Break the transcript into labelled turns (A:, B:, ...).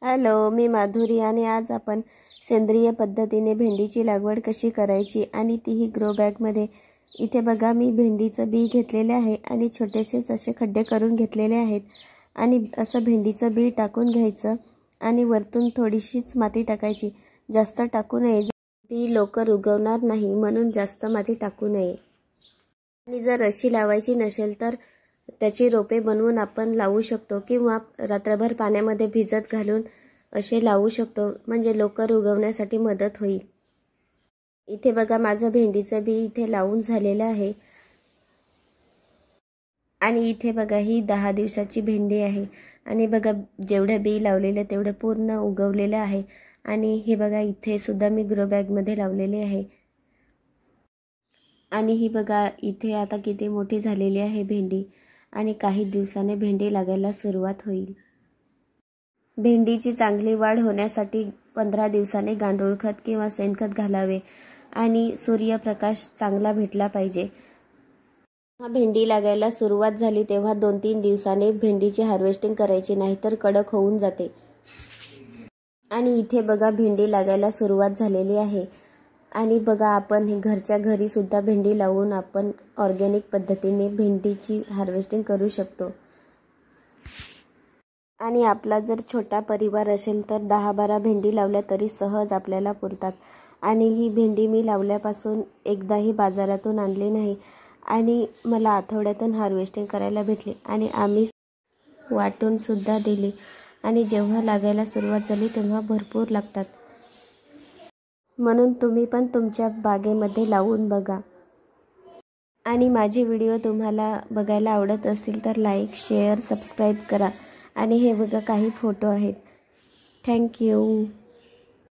A: Hello, मी माधुरी आणि आज आपण सेंद्रिय पद्धतीने भेंडीची लागवड कशी करायची आणि तीही ग्रो बॅगमध्ये। इथे बघा, मी भेंडीचं बी घेतलेले आहे आणि छोटेसेच असे खड्डे करून घेतलेले आहेत आणि असं भेंडीचं बी टाकून घ्यायचं आणि वरतून थोडीशीच माती टाकायची, जास्त टाकू नये, बी लवकर उगवणार नाही म्हणून जास्त माती टाकू नये। आणि जर अशी लावायची नसेल तर त्याची रोपे बनवून आपण लावू शकतो किंवा रात्रभर पाण्यामध्ये भिजत घालून असे लावू शकतो, म्हणजे लवकर उगवण्यासाठी मदत होईल। इथे बघा, माझं भेंडीचं बी इथे लावून झालेलं आहे आणि इथे बघा, ही 10 दिवसाची भेंडी आहे आणि बघा जेवढे बी लावलेले तेवढे पूर्ण उगवलेले आहे। आणि हे बघा, इथे सुद्धा मी ग्रो बॅगमध्ये लावलेले आहे आणि ही बघा इथे आता किती मोठी झालेली आहे भेंडी आणि काही दिवसाने भेंडी लागायला सुरुवात होईल। भेंडीची चांगली वाढ होण्यासाठी 15 दिवसांनी गांडूळ खत किंवा शेणखत घालावे आणि सूर्यप्रकाश चांगला भेटला पाहिजे। भेंडी लागायला सुरुवात झाली तेव्हा 2-3 दिवसांनी भेंडीची हार्वेस्टिंग करायची, नाहीतर कडक होऊन जाते। आणि इथे बघा, भेंडी लागायला सुरुवात झालेली आहे आणि बघा, आपण घरच्या घरी सुद्धा भेंडी लावून आपण ऑर्गॅनिक पद्धतीने भेंडीची हार्वेस्टिंग करू शकतो। आणि आपला जर छोटा परिवार असेल तर 10-12 भेंडी लावल्या तरी सहज आपल्याला पुरतात। आणि ही भेंडी मी लावल्यापासून एकदाही बाजारातून आणली नाही आणि मला आठवड्यातून हार्वेस्टिंग करायला भेटली आणि आम्ही वाटून सुद्धा दिली आणि जेव्हा लागायला सुरुवात झाली तेव्हा भरपूर लागतात। म्हणून तुम्ही पण तुमच्या बागेमध्ये लावून बघा। आणि माझे व्हिडिओ तुम्हाला बघायला आवडत असतील तर लाईक, शेअर, सबस्क्राईब करा। आणि हे बघा, काही फोटो आहेत। Thank you.